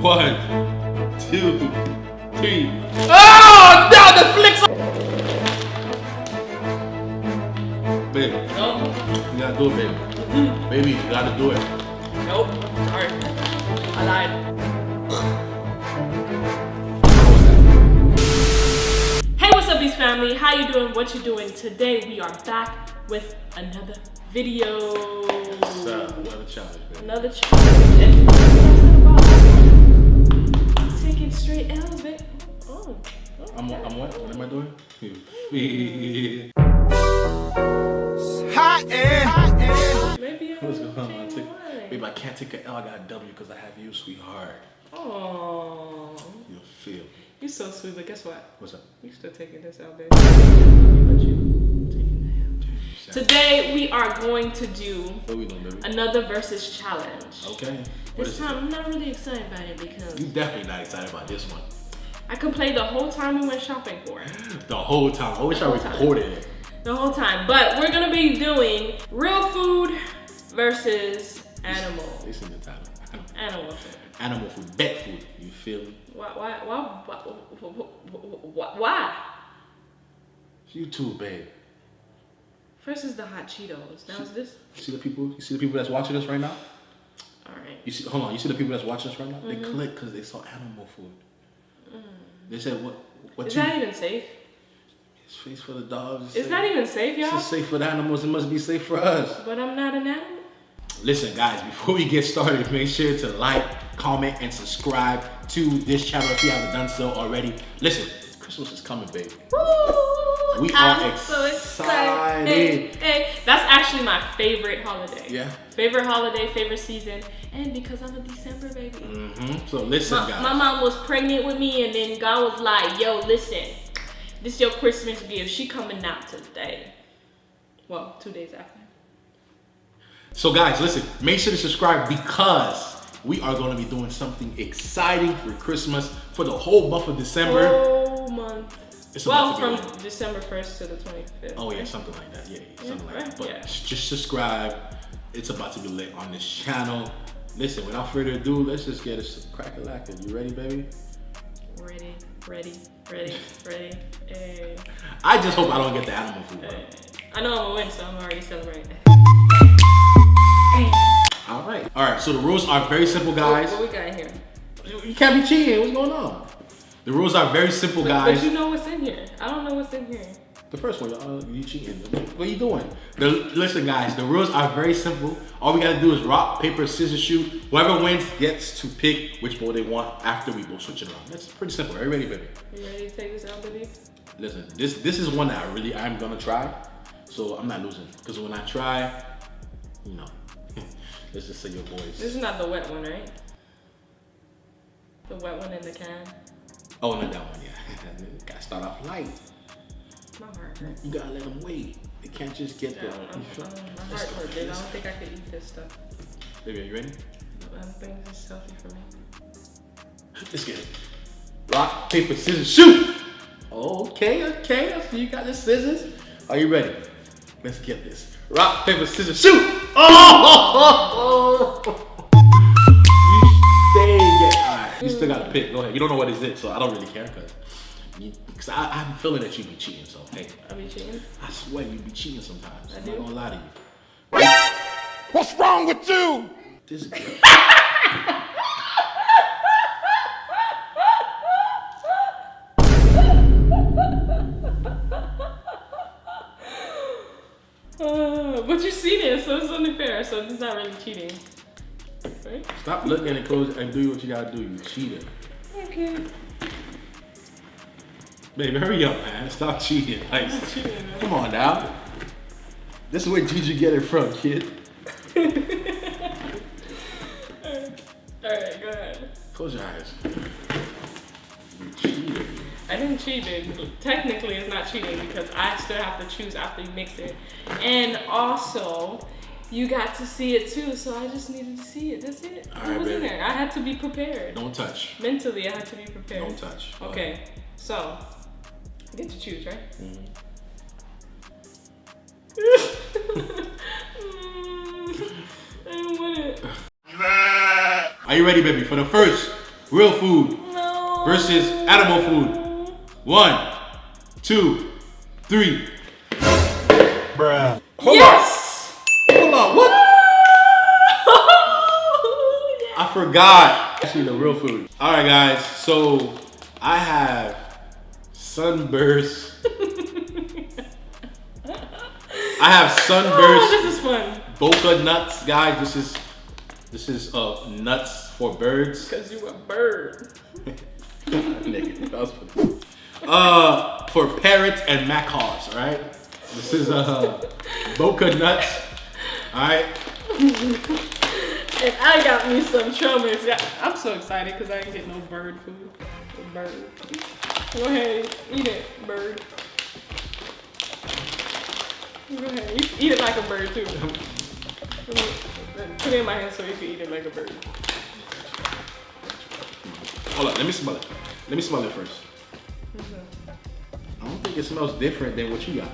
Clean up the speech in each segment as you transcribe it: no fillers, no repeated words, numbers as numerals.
1, 2, 3. Oh, down the flicks. Baby, No. you gotta do it, baby. Baby, you gotta do it. Nope. Sorry. I lied. Hey, what's up, Beast family? How you doing? What you doing? Today we are back with another video. Another challenge, baby. Another challenge. And what's it about? Taking straight L's, baby. Oh. I'm what? What am I doing? Maybe What's going on? Baby, I can't take an L. I got a W because I have you, sweetheart. Oh. You feel? You're so sweet, but guess what? What's up? You still taking this out, baby. But you taking that. Today we are going to do what we doing, baby? Another versus challenge. Okay. This time I'm not really excited about it because you definitely not excited about this one. I complained the whole time we went shopping for it. The whole time. I wish I recorded it. The whole time. But we're gonna be doing real food versus animal. Listen to the title. Animal food. Animal food. Bet food. You feel me? Why? You too, babe. First is the hot Cheetos. Now is this? You see the people that's watching us right now? Alright. You see the people that's watching us right now? They click because they saw animal food. They said what is that even safe? It's safe for the dogs. It's not even safe, y'all. It's safe for the animals. It must be safe for us. But I'm not an animal. Listen, guys, before we get started, make sure to like, comment, and subscribe to this channel if you haven't done so already. Listen, Christmas is coming, baby. Woo! We are excited. Hey, that's actually my favorite holiday. Yeah. Favorite holiday, favorite season, and because I'm a December baby. So listen, guys. My mom was pregnant with me, and then God was like, "Yo, listen, this your Christmas gift. She coming out today." Well, 2 days after. So guys, listen, make sure to subscribe because we are going to be doing something exciting for Christmas for the whole month of December. Whole month. It's well, from December 1st to the 25th. Oh, yeah, something like that. Yeah, something like that. But yeah. Just subscribe. It's about to be lit on this channel. Listen, without further ado, let's just get it crack-a-lackin'. You ready, baby? Ready. Hey. I just hope I don't get the animal food. Hey. I know I'm gonna win, so I'm already celebrating. All right. So the rules are very simple, guys. What we got here? You can't be cheating. What's going on? The rules are very simple, guys. But you know what's in here. I don't know what's in here. The first one, you cheating. What are you doing? Listen, guys, the rules are very simple. All we gotta do is rock, paper, scissors, shoot. Whoever wins gets to pick which bowl they want after we both switch it around. That's pretty simple. Are you ready, baby? You ready to take this out, baby? Listen, this is one that I'm gonna try. So I'm not losing. Because when I try, you know, let's just say your boys. This is not the wet one, right? The wet one in the can. Oh, not that one, yeah. Gotta start off light. My heart hurts. You gotta let them wait. They can't just get there. My heart hurts, babe. I don't think I could eat this stuff. Baby, are you ready? I don't think this is healthy for me. Let's get it. Rock, paper, scissors, shoot! Okay. I see you got the scissors. Are you ready? Let's get this. Rock, paper, scissors, shoot! Oh! You still gotta pick. Go ahead. You don't know what is it, so I don't really care because I have a feeling that you be cheating. So hey, I be cheating. I swear you be cheating sometimes. I'm do? not gonna lie to you. What's wrong with you? This is good. But you seen it, so it's only fair. So it's not really cheating. Right? Stop looking and close and do what you gotta do. You cheating. Okay. Baby, hurry up, man. Stop cheating. Like, Cheating, man. come on now. This is where Gigi get it from, kid. Alright, go ahead. Close your eyes. You cheated. I didn't cheat, babe. Technically, it's not cheating because I still have to choose after you mix it. And also, you got to see it too, so I just needed to see it. That's it. All What right, was in baby. there? I had to be prepared. Don't touch. Mentally, I had to be prepared. Don't touch. Go Okay, ahead. so, I get to choose, right? I don't want it. Are you ready, baby, for the first real food No. versus animal food. 1, 2, 3. Bruh. Yes. Hold on, what? I forgot. Actually, the real food. All right, guys. So I have Sunburst. I have Sunburst. Oh, this is fun. Boca nuts, guys. This is nuts for birds. Cause you a bird. Nigga, that was funny. For parrots and macaws, all right. This is Boca nuts, all right. And I got me some trail mix. Yeah, I'm so excited because I ain't get no bird food. No bird. Go ahead, eat it, bird. Go ahead, you eat it like a bird too. Put it in my hand so you can eat it like a bird. Hold on, let me smell it. Let me smell it first. I don't think it smells different than what you got.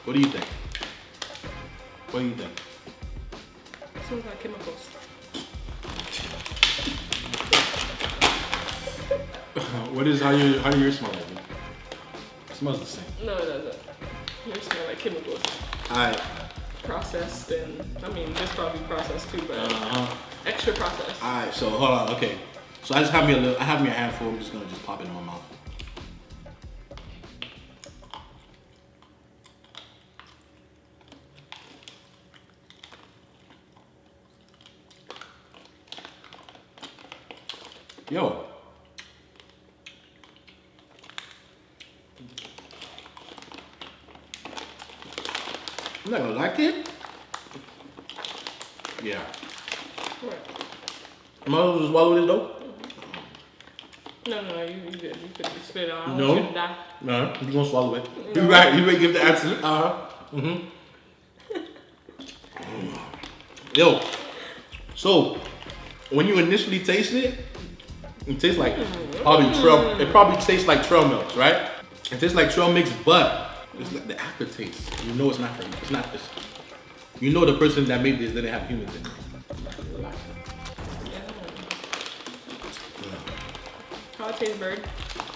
What do you think? What do you think? It smells like chemicals. What is how do yours smell like? It smells the same. No, it doesn't. Yours smell like chemicals. Alright. Processed and, I mean, this probably processed too, but extra processed. Alright, so hold on, okay. So I have me a handful, I'm just gonna pop it in my mouth. Yo. I'm not gonna like it. Yeah. What? Am I supposed to swallow this though? No, you good. You could spit it on. I No. want you to die. No, you gonna swallow it. No. You right, you may give the answer. Yo, so when you initially taste it, it tastes like it probably tastes like trail mix, right? It tastes like trail mix, but it's like the aftertaste. You know it's not for you. It's not this. You know the person that made this didn't have humans in it. How it tastes, bird?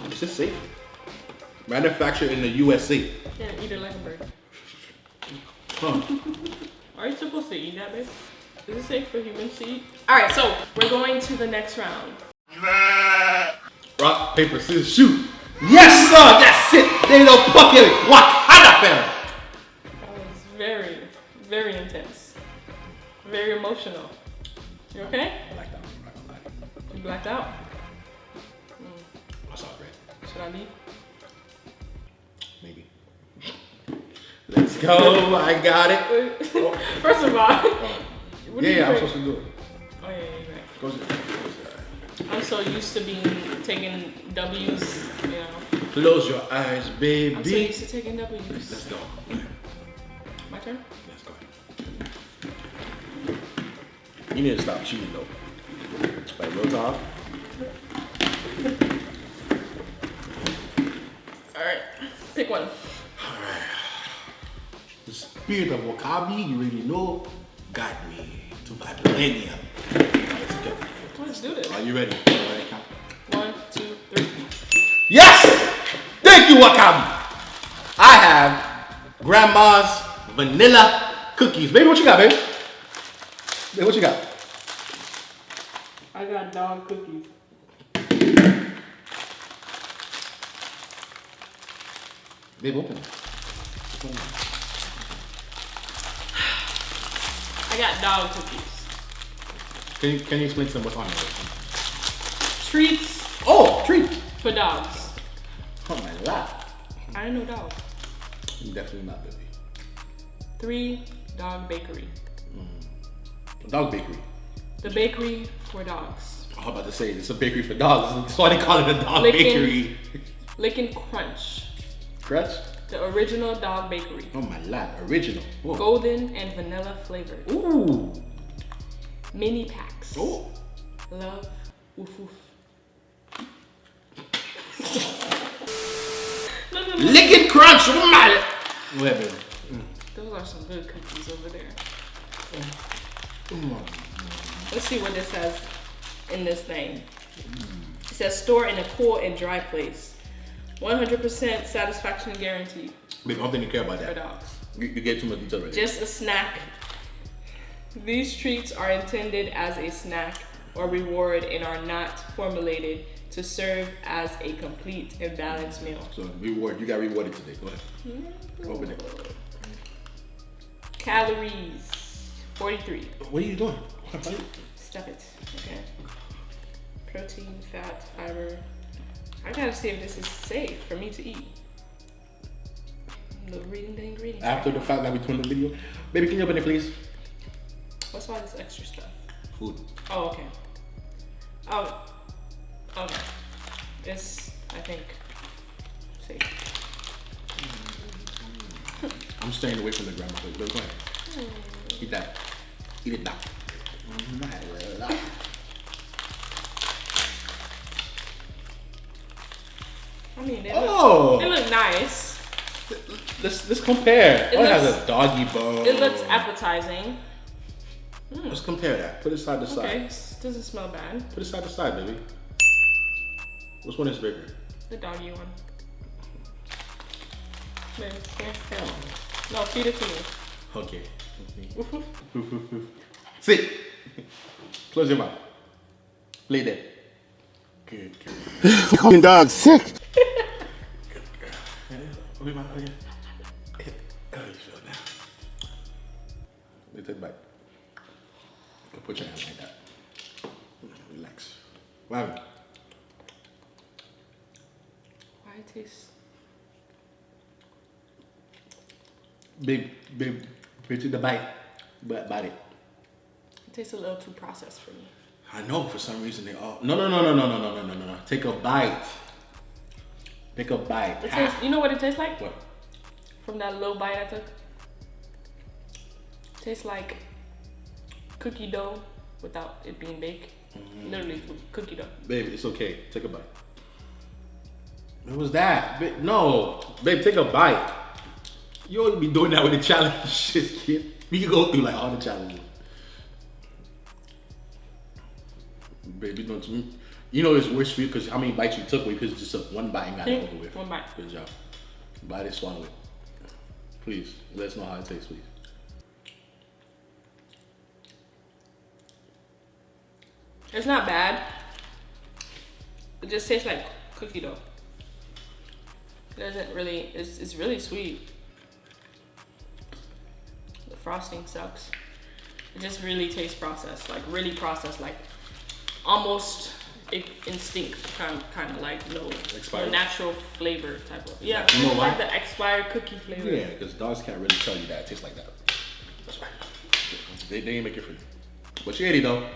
It's just safe. Manufactured in the USA. Yeah, eat it like a bird. Huh. Are you supposed to eat that, babe? Is it safe for humans to eat? Alright, so we're going to the next round. Rock, paper, scissors, shoot. Yes, sir. That's it. They don't fuck it. Wakanda fam. That was very, very intense. Very emotional. You okay? I like that one. I'm not gonna lie. You blacked out? I saw it red. Should I leave? Maybe. Let's go. I got it. First of all, what do you Yeah, I'm drink? supposed to do it. Oh yeah, you're right. Goes I'm so used to taking W's, you know. Close your eyes, baby. I'm so used to taking W's. Let's go. My turn? Let's go. You need to stop cheating though. Like real talk. Alright, pick one. The spirit of Wakabi, you already know, got me to Vibranium. Let's go. Let's do this. Are you ready? All right, count. 1, 2, 3. Yes! Thank you, Wakabi. I have Grandma's vanilla cookies. Baby, what you got, baby? Baby, what you got? I got dog cookies. Babe, open it. I got dog cookies. Can you explain to them what's on there? Treats Oh, treat. for dogs. Oh my god. I didn't know dogs. Definitely not, baby. 3, dog bakery. Dog bakery. The bakery for dogs. I'm about to say it's a bakery for dogs. That's why they call it a dog Licking. bakery. Lickin' Crunch. Crutch? The original dog bakery. Oh my lord, original. Whoa. Golden and vanilla flavored. Ooh. Mini packs. Oh. Love. Woof woof. No. Lickin' crunch. Oh my. Wait, baby. Those are some good cookies over there. Let's see what this has in this thing. It says store in a cool and dry place. 100% satisfaction guaranteed Babe, I don't think they care about for that. dogs. You get too much detail right Just a snack. These treats are intended as a snack or reward and are not formulated to serve as a complete and balanced meal. So reward, you got rewarded today. Go ahead. Open it. Calories 43. What are you doing? Stuff it. Okay. Protein, fat, fiber. I gotta see if this is safe for me to eat. Reading the ingredients. After the fact that we turned the video, baby, can you open it, please? What's all this extra stuff? Food. Oh, okay. Oh, okay. It's, I think, safe. I'm staying away from the grandma. Go ahead. Eat that. Eat it now. I mean, they Oh! look nice. Let's compare. It Oh, it has looks- a doggy bone. It looks appetizing. Let's compare that. Put it side to side. Okay, doesn't smell bad. Put it side to side, baby. Which one is bigger? The doggy one. There, here. No, feed it to me. Okay. Woof, woof. Sit. Close your mouth. Lay there. Good. Fucking dog sick. Open your mouth again. Oh, you feel now. Take a bite. You can put your hand like that. Relax. What happened? Why it tastes? Babe, take the bite. Bite it. It tastes a little too processed for me. I know for some reason they all. No. Take a bite. Take a bite. It tastes, you know what it tastes like? What? From that little bite I took? It tastes like cookie dough without it being baked. Literally cookie dough. Babe, it's okay. Take a bite. What was that? No. Babe, take a bite. You always be doing that with the challenge shit, kid. We can go through like all the challenges. Baby, you know it's worse for you because how many bites you took? Because just took one bite and got it over with. One bite. Good job. Bite it, swallow it. Please, let us know how it tastes, please. It's not bad. It just tastes like cookie dough. It doesn't really, it's really sweet. The frosting sucks. It just really tastes processed, like really processed, like almost instinct, kind of like no Expired. natural flavor type of. Yeah, You know like why? the expired cookie flavor. Yeah, because dogs can't really tell you that it tastes like that. That's right. They ain't make it for you. But you ate it though.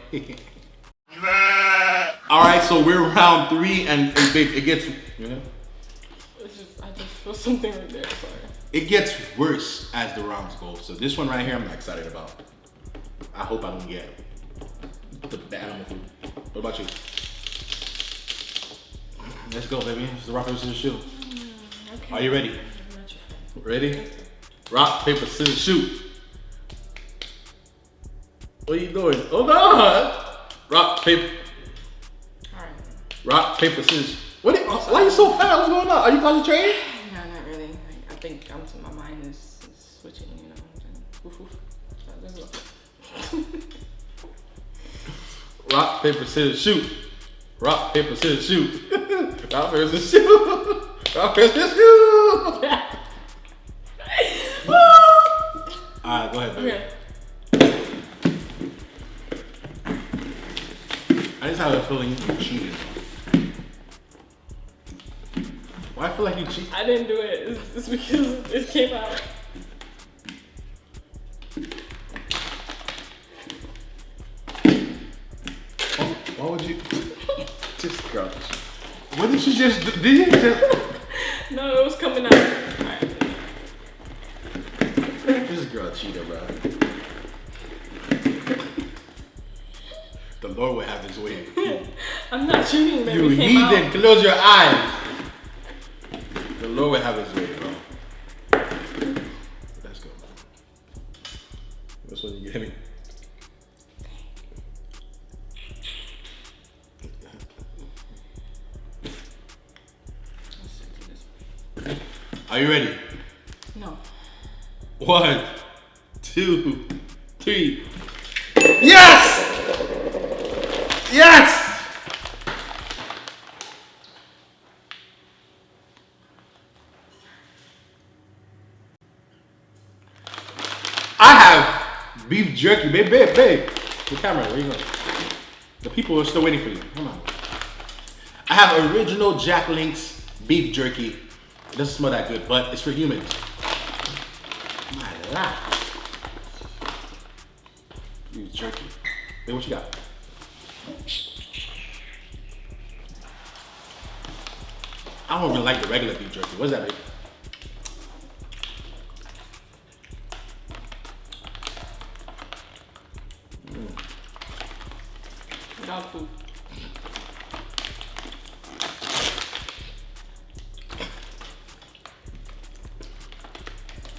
All right, so we're round 3, and babe, it gets. It's just, I just feel something right there. Sorry. It gets worse as the rounds go. So this one right here, I'm not excited about. I hope I don't get the animal food. What about you? Let's go, baby. It's the rock, paper, scissors, shoot. Okay. Are you ready? Ready? Rock, paper, scissors, shoot. What are you doing? Hold on. Rock, paper. All right. Rock, paper, scissors. Why are you so fast? What's going on? Are you concentrating? No, not really. I think my mind is switching, you know. Woof, woof. Let's go. Rock, paper, scissors, shoot. Rock, paper, scissors, shoot. Rock, paper, scissors, shoot. Rock, paper, scissors, shoot. Alright, go ahead, baby. Okay. I just have a feeling you cheated. Why I feel like you cheated? I didn't do it. It's because it came out. Why would you? Just girl. What did you just do? Did you just? No, it was coming out. Alright. This girl cheated, bro. The Lord will have his way. I'm not cheating, baby. You It came out. heathen, close your eyes. The Lord will have his way, bro. Let's go. This one you get me. Are you ready? No. 1, 2, 3. Yes! Yes! I have beef jerky. Babe. The camera, where you going? The people are still waiting for you. Come on. I have original Jack Link's beef jerky. It doesn't smell that good, but it's for humans. My life. Beef jerky. Hey, what you got? I don't even like the regular beef jerky. What's that, babe? Dog food.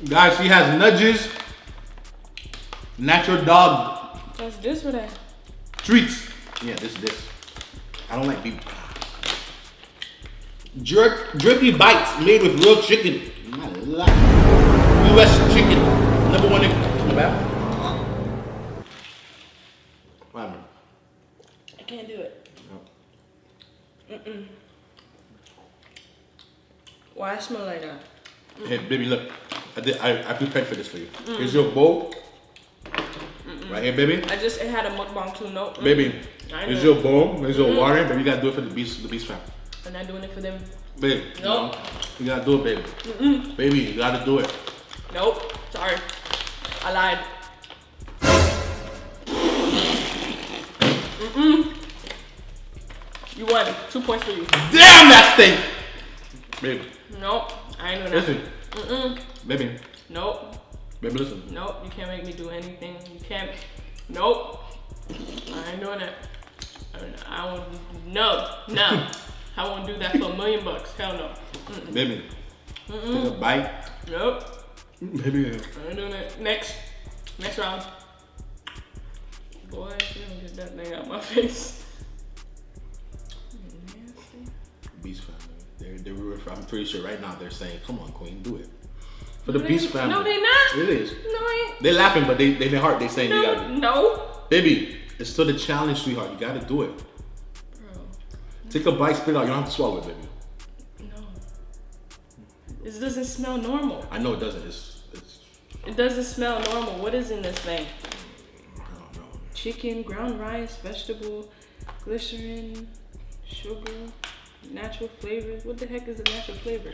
Guys, she has nudges. Natural dog That's this or that? treats. Yeah, this. I don't like beef. Jerky bites made with real chicken. My life. U.S. chicken. #1 in the back. What happened? I can't do it. Why I smell like that? Hey, baby, look. I prepared for this for you. Here's your bowl. Right here, baby. It had a mukbang too. No. Baby, I here's know. your bowl. Here's your water. Baby, you gotta do it for the beast fam. I'm not doing it for them. Baby, Nope. you gotta do it, baby. Baby, you gotta do it. Nope. Sorry. I lied. You won. 2 points for you. Damn that stink! Baby, Nope. I ain't doing that. listen. Baby, Nope. baby, listen. Nope. You can't make me do anything. You can't. Nope. I ain't doing that. I won't. No. I won't do that for $1 million. Hell no. Baby, take a bite. Nope. Baby, I ain't doing it. Next round. Boy, if you don't get that thing out my face. Nasty. Beast family. I'm pretty sure right now they're saying, "Come on, Queen, do it." For the No, Beast they- family. no, they not. It is. No, I They're laughing, but they in their heart they saying you gotta do ain't. it. No. Baby, it's still the challenge, sweetheart. You gotta do it. Bro, Take a bite, spit it out. You don't have to swallow it, baby. no. This doesn't smell normal. I know it doesn't. It's It doesn't smell normal. What is in this thing? I don't know. Chicken, ground rice, vegetable, glycerin, sugar, natural flavors. What the heck is a natural flavor?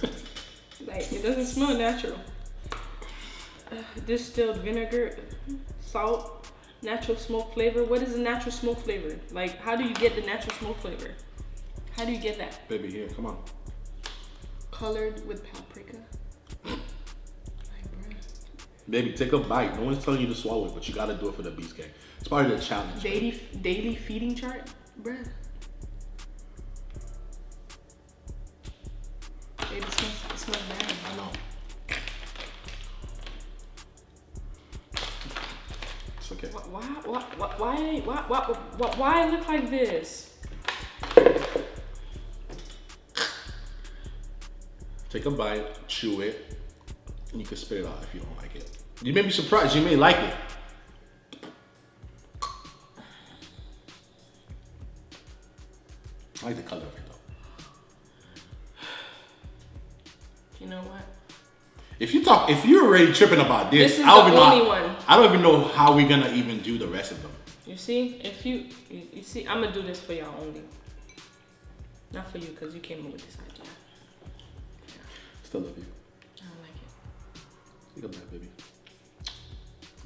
Like, it doesn't smell natural. Distilled vinegar, salt, natural smoke flavor. What is a natural smoke flavor? Like, how do you get the natural smoke flavor? How do you get that? Baby, here, come on. Colored with paprika. Like, bruh. Baby, take a bite. No one's telling you to swallow it, but you gotta do it for the Beast Gang. It's part of the challenge. Daily feeding chart? Bruh. Baby, it smells bad. I know. It's okay. Why I look like this? Take a bite, chew it, and you can spit it out if you don't like it. You may be surprised. You may like it. I like the color of it though. You know what? If you're already tripping about this, This is I don't the even only know. one. I don't even know how we're gonna even do the rest of them. You see, if you see, I'm gonna do this for y'all only. Not for you, cause you came up with this idea. Still love you. I don't like it. Take a bite, baby.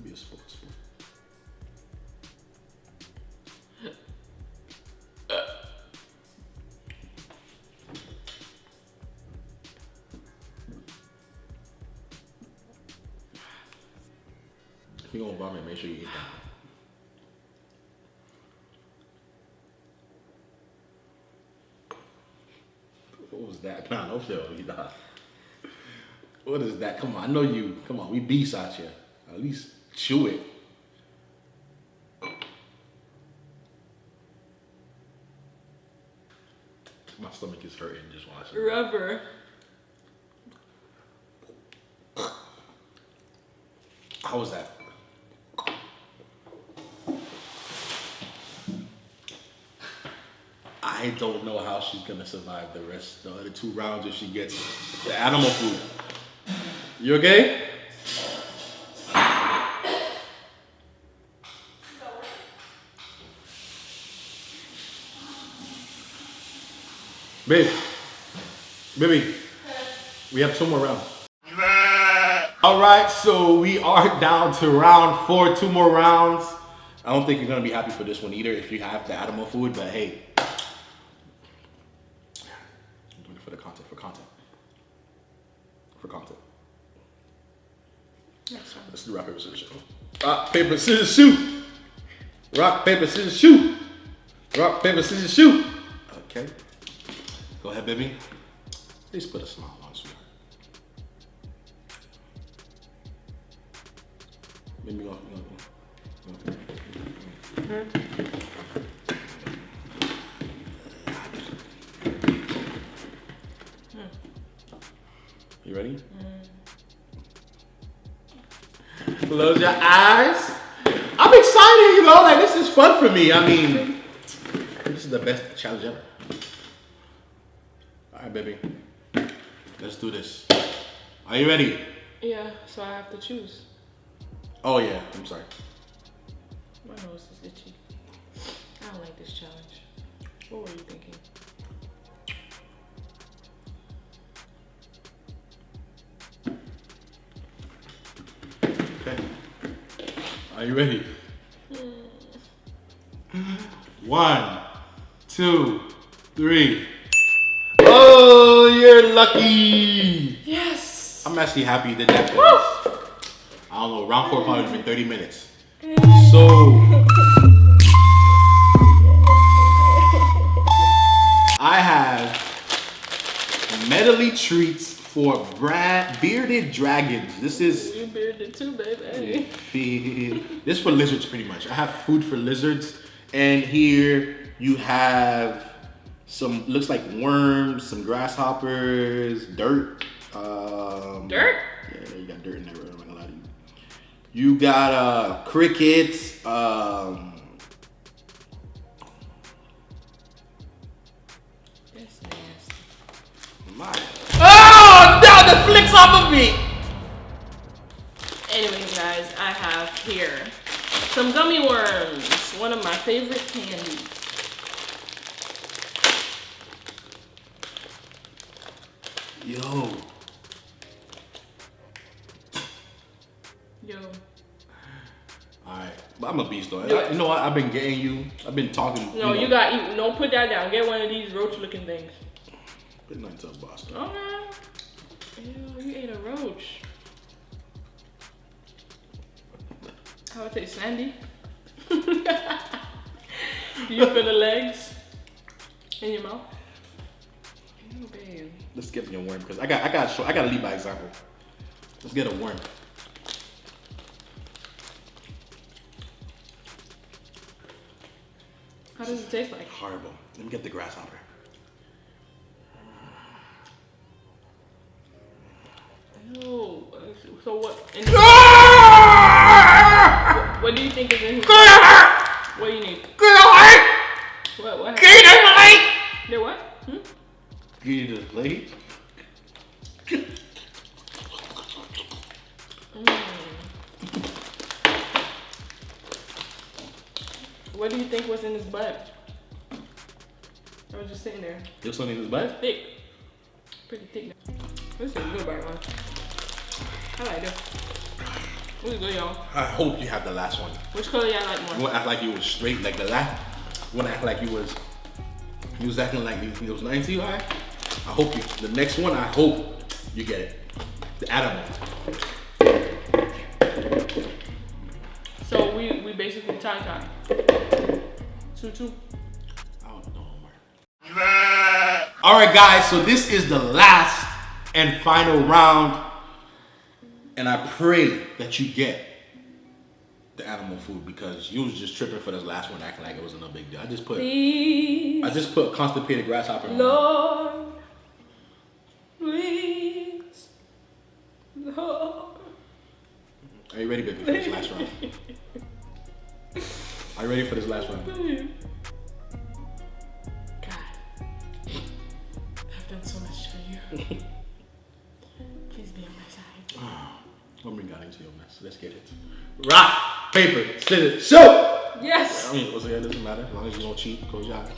Be a sport. If you're gonna vomit, make sure you eat that. What was that? Nah, no fail. You not. What is that? Come on, I know you. Come on, we beasts out here. At least chew it. My stomach is hurting just watching. Rubber. How was that? I don't know how she's gonna survive the rest, the other 2 rounds if she gets the animal food. You okay? Baby, we have 2 more rounds. All right, so we are down to round 4, 2 more rounds. I don't think you're gonna be happy for this one either if you have the animal food, but hey. I'm doing it for the content, for content. Next one. Let's do rock, paper, scissors, shoot. Rock, paper, scissors, shoot. Rock, paper, scissors, shoot. Rock, paper, scissors, shoot. Okay. Go ahead, baby. Please put a smile on, sweetheart. Maybe go. You ready? Close your eyes. I'm excited, you know, like this is fun for me. I mean, this is the best challenge ever. All right, baby. Let's do this. Are you ready? Yeah, so I have to choose. Oh yeah, I'm sorry. My nose is itchy. I don't like this challenge. What were you thinking? Okay. Are you ready? 1, 2, 3. Oh, you're lucky. Yes! I'm actually happy you did that. 'Cause I don't know, round 4 probably been 30 minutes. So I have medley treats for bearded dragons. This is You bearded too, baby. this is for lizards pretty much. I have food for lizards, and here you have some, looks like worms, some grasshoppers, dirt. Dirt? Yeah, you got dirt in there. I'm not gonna lie to you. You got crickets. That's nasty. My. Oh, no, the flicks off of me. Anyways, guys, I have here some gummy worms. One of my favorite candies. Yo. Yo. Alright, but I'm a beast though. Do it. You know what? I've been getting you. I've been talking. No, you got eat. Don't put that down. Get one of these roach-looking things. Good night, tough boss. Okay. Ew, you ate a roach. How would I say, Sandy? You feel the legs in your mouth? Ew, babe. Let's get me a worm because I gotta lead by example. Let's get a worm. How does it taste like? Horrible. Let me get the grasshopper. Ew. So what? What do you think is in here? What do you need? What? They're what? Give you the plate. What do you think was in his butt? I was just sitting there. There's something in his butt? Thick. Pretty thick. This is a good bite, man. I like this. This is good, y'all. I hope you have the last one. Which color y'all like You more? want to act like you was straight like the last. You want to act like you was acting like you was 90, all right? I hope you, the next one, I hope you get it. The animal. So we basically tie. 2-2. I don't know. All right, guys, so this is the last and final round. And I pray that you get the animal food because you was just tripping for this last one, acting like it wasn't no big deal. I just put Please, constipated grasshopper on. Lord, please, Lord. Are Are you ready, baby, for this last round? Are you ready for this last round? God, I've done so much for you. Please be on my side. I'm regarding to your mess. Let's get it. Rock, paper, scissors, shoot! Yes. I mean, it doesn't matter. As long as you don't cheat, close your eyes.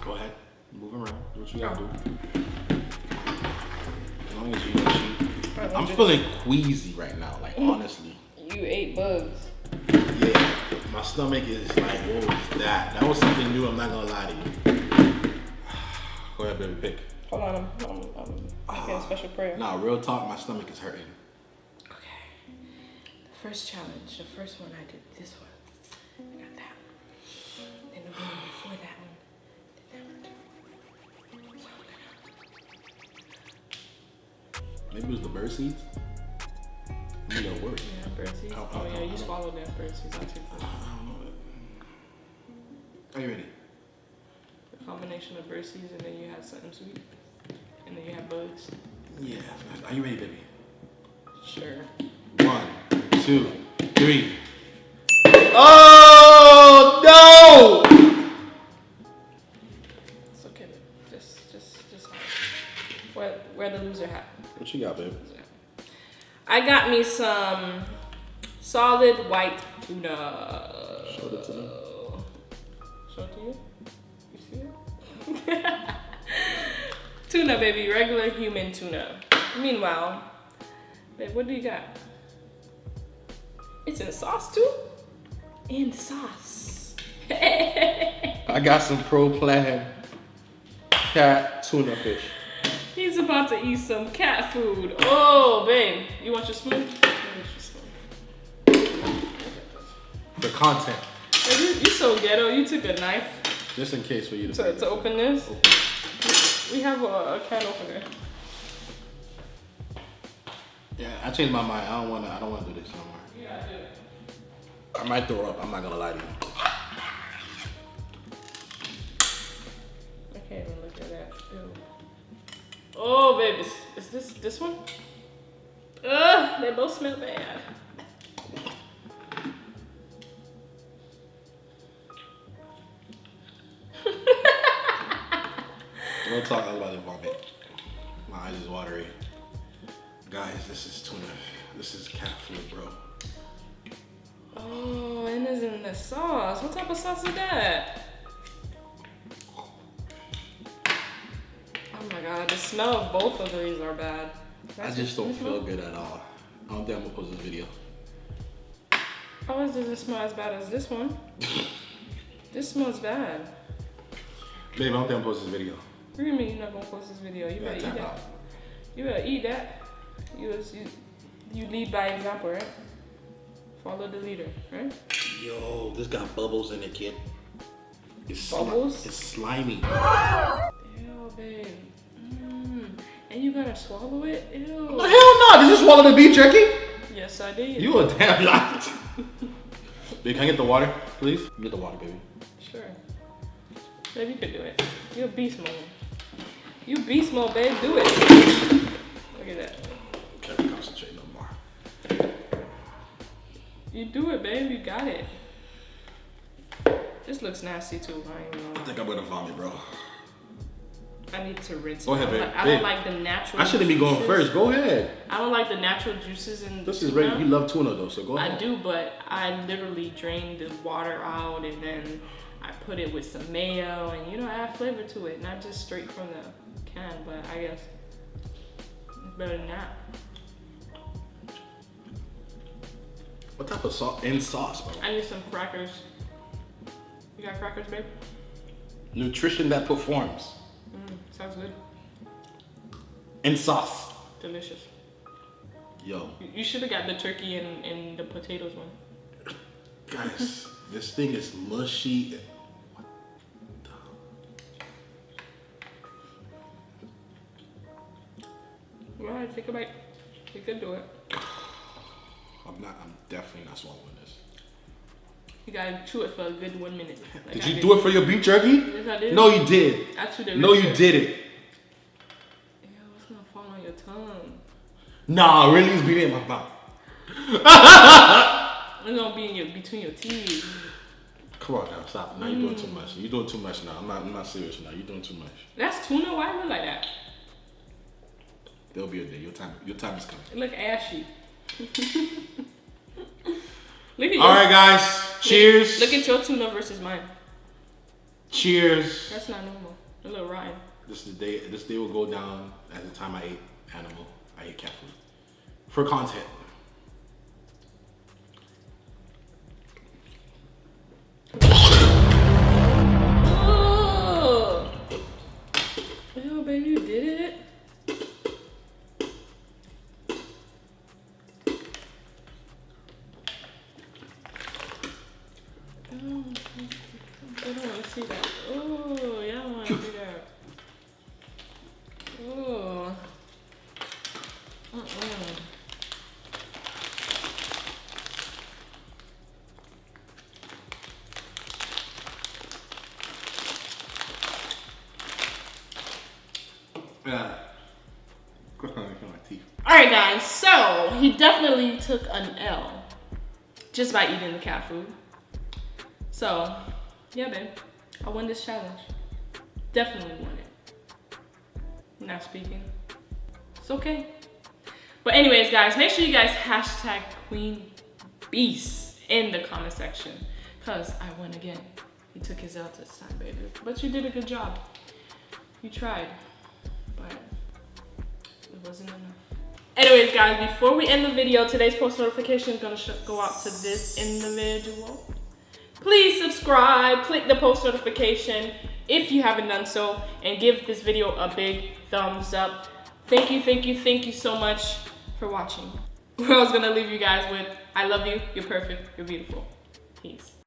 Go ahead. Move around. Do what you gotta do. As long as you don't cheat. I'm feeling queasy right now, like honestly. You ate bugs. Yeah. My stomach is like, what was that? That was something new, I'm not gonna lie to you. Go ahead, baby, pick. Hold on, I'm making a special prayer. Nah, real talk, my stomach is hurting. Okay. The first challenge, the first one I did this one. I got that one. Then the one before that one. Then that one. Maybe it was the bird seeds? Maybe that'll work. Yeah, bird seeds. Oh yeah, you swallowed that bird seeds. I'll take that. I don't know. Are you ready? The combination of bird seeds and then you have something sweet. And then you have bugs. Yeah. Are you ready, baby? Sure. 1, 2, 3. Oh no! It's okay. Just wear the loser hat. What you got, babe? I got me some solid white tuna. Show it to them. Show it to you? You see it? Tuna, baby. Regular human tuna. Meanwhile, babe, what do you got? It's in sauce too? In sauce. I got some Pro Plan cat tuna fish. He's about to eat some cat food. Oh, babe. You want your spoon? Let me get your spoon. The content. You so ghetto. You took a knife Just in case for you to open this. We have a can opener. Yeah, I changed my mind. I don't wanna do this no more. Yeah, I do. I might throw up. I'm not gonna lie to you. I can't even look at that. Ew. Oh, baby, is this one? They both smell bad. Real talk, I was about to vomit. My eyes is watery. Guys, this is tuna. This is cat food, bro. Oh, and it's in the sauce. What type of sauce is that? Oh my god, the smell of both of these are bad. I just don't feel good at all. I don't think I'm gonna post this video. How does it smell as bad as this one? This smells bad. Babe, I don't think I'm gonna post this video. What do you mean you're not gonna post this video? You better eat tap that. out. You better eat that. You lead by example, right? Follow the leader, right? Yo, this got bubbles in it, kid. It's Bubbles? It's slimy. Ew, babe. And you gotta swallow it? Ew. Hell no! Did you swallow the beef jerky? Yes, I did. You a damn liar. Babe, can I get the water, please? Get the water, baby. Sure. Babe, you could do it. You're beast mode. You beast mode, babe. Do it. Look at that. Can't concentrate no more. You do it, babe. You got it. This looks nasty too. I ain't I know. think I'm gonna vomit, bro. I need to rinse. Go ahead, babe. I don't like the natural. I shouldn't be going juices. first. Go ahead. I don't like the natural juices in This is tuna. right. You love tuna though, so go ahead. I do, but I literally drain the water out and then I put it with some mayo and add flavor to it, not just straight from the can. But I guess it's better than that. What type of sauce, bro? I need some crackers. You got crackers, babe? Nutrition that performs. Sounds good. In sauce. Delicious. Yo, You should have got the turkey and the potatoes one. guys, this thing is mushy. Go ahead, take a bite. You could do it. I'm definitely not swallowing this. You gotta chew it for a good 1 minute. Like Did I you do it for your beef jerky? Yes, I did. No, you did. I chewed it. No, really you good. didn't. Ew, it's gonna fall on your tongue. Nah, really, it's beating in my mouth. It's gonna be in between your teeth. Come on now, stop. Now you're doing too much. You're doing too much now. I'm not serious now. You're doing too much. That's tuna. Why look like that? There'll be a day. Your time is coming. It look ashy. Look at All right, guys. Cheers. Look at your tuna versus mine. Cheers. That's not normal. A little rotten. This day will go down as the time I ate animal. I ate cat food. For content. Oh, yo, baby, you did it. Oh, I don't want to see that. Oh, yeah, I want to see that. Oh. Yeah. My teeth. Alright guys, so he definitely took an L just by eating the cat food. So, yeah babe, I won this challenge. Definitely won it. Not speaking. It's okay. But anyways guys, make sure you guys hashtag Queen Beast in the comment section. Cause I won again. He took his L this time, baby. But you did a good job. You tried. But it wasn't enough. Anyways guys, before we end the video, today's post notification is gonna go out to this individual. Please subscribe, click the post notification if you haven't done so, and give this video a big thumbs up. Thank you so much for watching. I was gonna leave you guys with, I love you, you're perfect, you're beautiful. Peace.